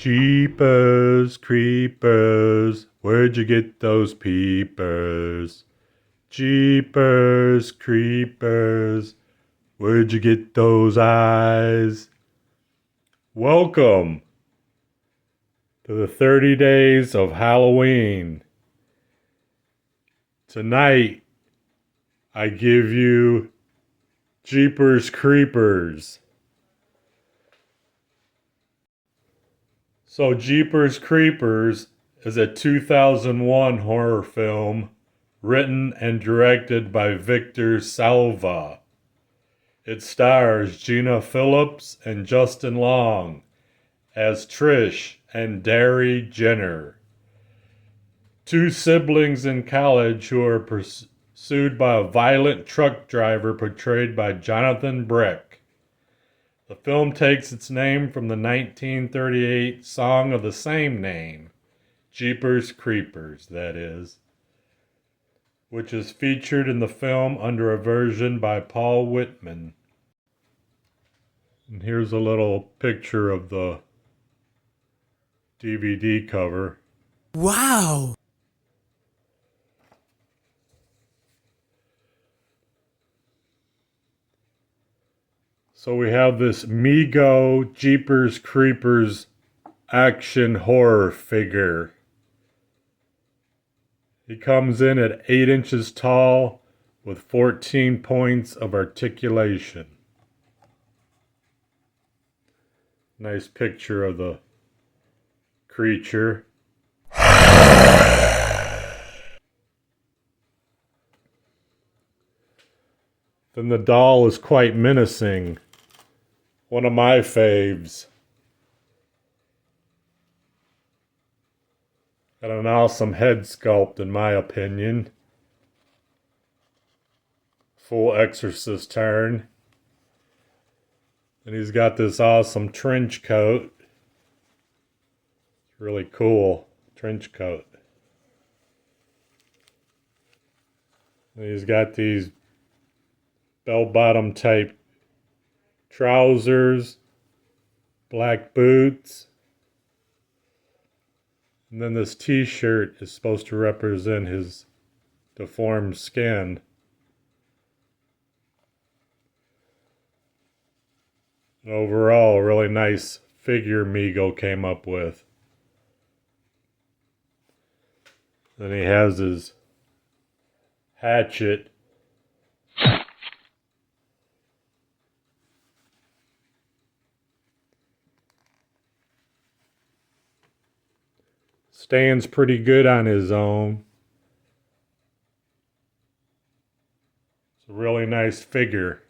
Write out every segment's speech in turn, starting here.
Jeepers creepers, where'd you get those peepers? Jeepers creepers, where'd you get those eyes? Welcome to the 30 days of Halloween. Tonight, I give you Jeepers Creepers. So Jeepers Creepers is a 2001 horror film written and directed by Victor Salva. It stars Gina Phillips and Justin Long as Trish and Derry Jenner, two siblings in college who are pursued by a violent truck driver portrayed by Jonathan Brick. The film takes its name from the 1938 song of the same name, Jeepers Creepers, that is, which is featured in the film under a version by Paul Whitman. And here's a little picture of the DVD cover. Wow! So we have this Mego Jeepers Creepers action horror figure. He comes in at 8 inches tall with 14 points of articulation. Nice picture of the creature. Then the doll is quite menacing. One of my faves. Got an awesome head sculpt, in my opinion. Full exorcist turn. And he's got this awesome trench coat. Really cool trench coat. And he's got these bell-bottom type trousers, black boots, and then this t-shirt is supposed to represent his deformed skin. Overall, a really nice figure Mego came up with. Then he has his hatchet. Stands pretty good on his own. It's a really nice figure.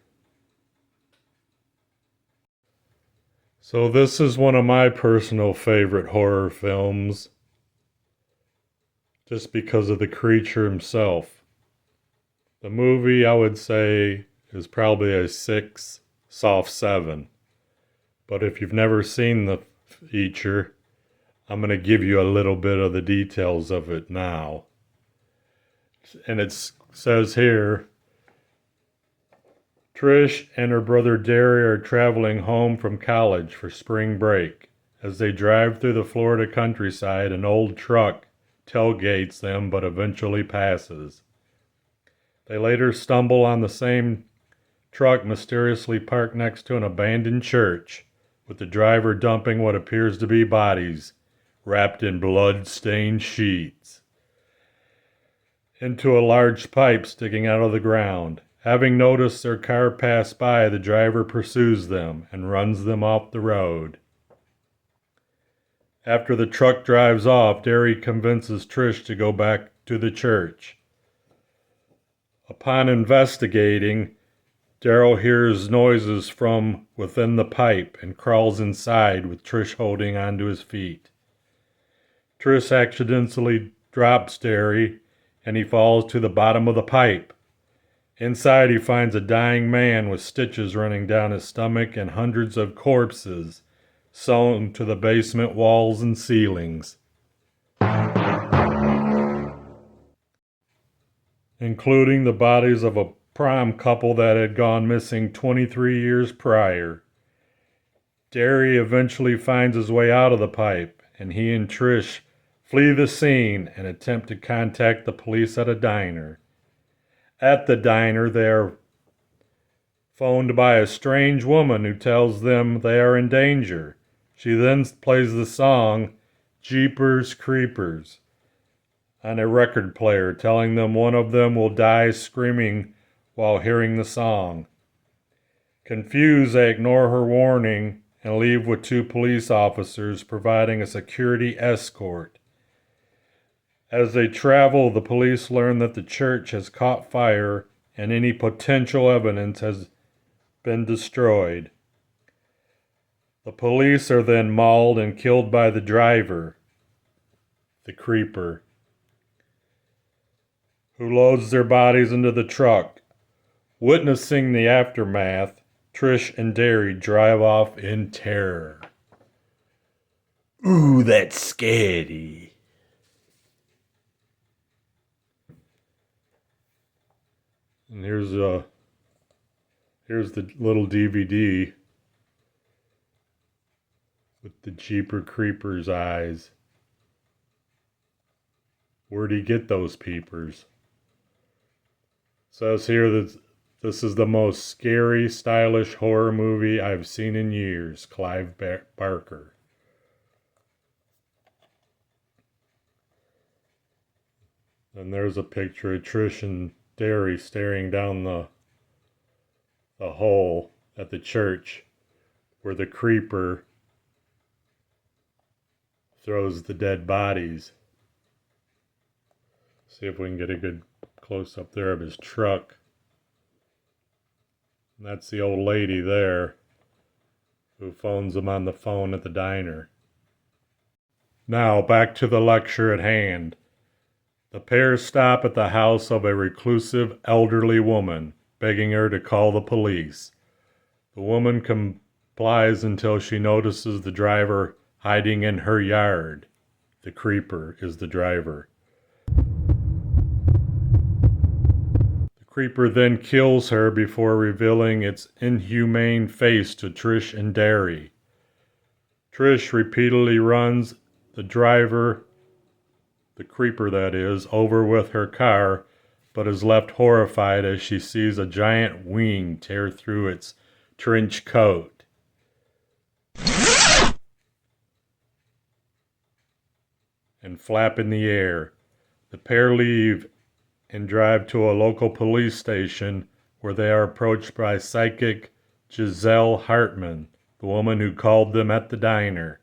So this is one of my personal favorite horror films, just because of the creature himself. The movie, I would say, is probably a 6, soft 7. But if you've never seen the feature, I'm going to give you a little bit of the details of it now. And it says here, Trish and her brother Derry are traveling home from college for spring break. As they drive through the Florida countryside, an old truck tailgates them but eventually passes. They later stumble on the same truck mysteriously parked next to an abandoned church, with the driver dumping what appears to be bodies wrapped in blood-stained sheets into a large pipe sticking out of the ground. Having noticed their car pass by, the driver pursues them and runs them off the road. After the truck drives off, Derry convinces Trish to go back to the church. Upon investigating, Daryl hears noises from within the pipe and crawls inside with Trish holding onto his feet. Trish accidentally drops Derry, and he falls to the bottom of the pipe. Inside, he finds a dying man with stitches running down his stomach and hundreds of corpses sewn to the basement walls and ceilings, including the bodies of a prom couple that had gone missing 23 years prior. Derry eventually finds his way out of the pipe, and he and Trish flee the scene and attempt to contact the police at a diner. At the diner, they are phoned by a strange woman who tells them they are in danger. She then plays the song Jeepers Creepers on a record player, telling them one of them will die screaming while hearing the song. Confused, they ignore her warning and leave with two police officers providing a security escort. As they travel, the police learn that the church has caught fire and any potential evidence has been destroyed. The police are then mauled and killed by the driver, the creeper, who loads their bodies into the truck. Witnessing the aftermath, Trish and Derry drive off in terror. Ooh, that's scary. And here's the little DVD with the Jeeper Creepers eyes. Where'd he get those peepers? Says here that this is the most scary, stylish horror movie I've seen in years. Clive Barker. And there's a picture of Trish and Derry staring down the hole at the church where the creeper throws the dead bodies. See if we can get a good close-up there of his truck. And that's the old lady there who phones him on the phone at the diner. Now, back to the lecture at hand. The pair stop at the house of a reclusive elderly woman, begging her to call the police. The woman complies until she notices the driver hiding in her yard. The creeper is the driver. Creeper then kills her before revealing its inhumane face to Trish and Derry. Trish repeatedly runs the driver, the creeper that is, over with her car, but is left horrified as she sees a giant wing tear through its trench coat. And flap in the air. The pair leave and drive to a local police station where they are approached by psychic Giselle Hartman, the woman who called them at the diner.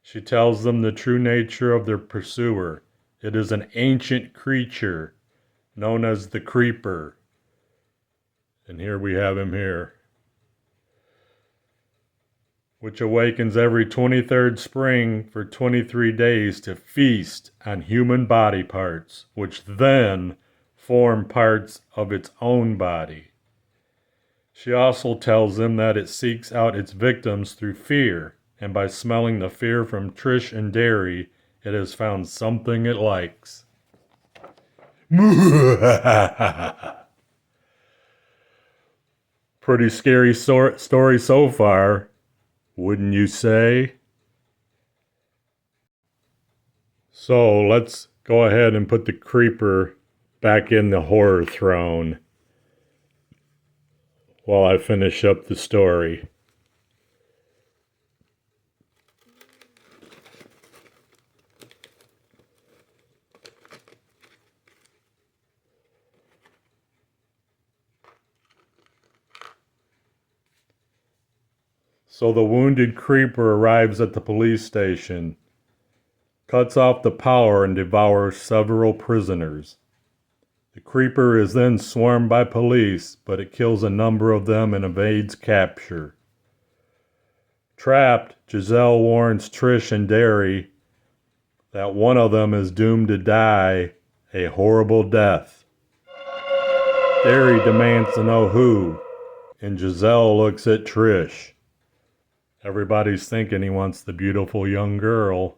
She tells them the true nature of their pursuer. It is an ancient creature known as the Creeper. And here we have him here. Which awakens every 23rd spring for 23 days to feast on human body parts, which then form parts of its own body. She also tells them that it seeks out its victims through fear, and by smelling the fear from Trish and Derry, it has found something it likes. Pretty scary story so far, wouldn't you say? So let's go ahead and put the creeper back in the horror throne while I finish up the story. So the wounded creeper arrives at the police station, cuts off the power, and devours several prisoners. The creeper is then swarmed by police, but it kills a number of them and evades capture. Trapped, Giselle warns Trish and Derry that one of them is doomed to die a horrible death. Derry demands to know who, and Giselle looks at Trish. Everybody's thinking he wants the beautiful young girl.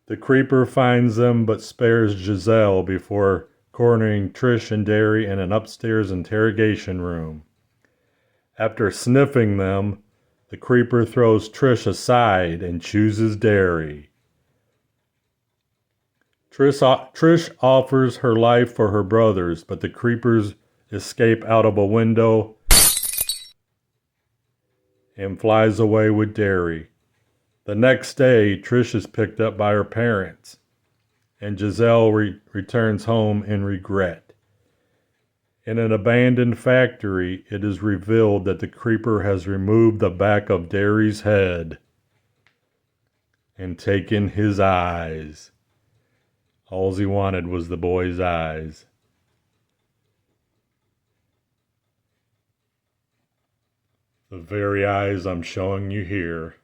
The creeper finds them but spares Giselle before cornering Trish and Derry in an upstairs interrogation room. After sniffing them, The creeper throws Trish aside and chooses Derry. Trish offers her life for her brothers, but the creepers escape out of a window and flies away with Derry. The next day, Trish is picked up by her parents, and Giselle returns home in regret. In an abandoned factory, it is revealed that the creeper has removed the back of Derry's head and taken his eyes. All he wanted was the boy's eyes. The very eyes I'm showing you here.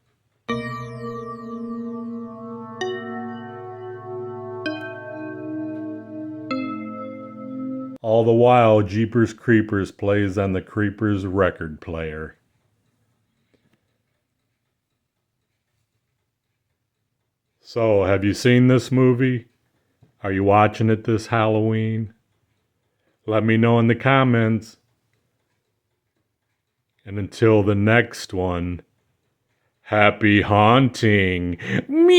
All the while, Jeepers Creepers plays on the Creepers record player. So, have you seen this movie? Are you watching it this Halloween? Let me know in the comments. And until the next one, happy haunting. Meow.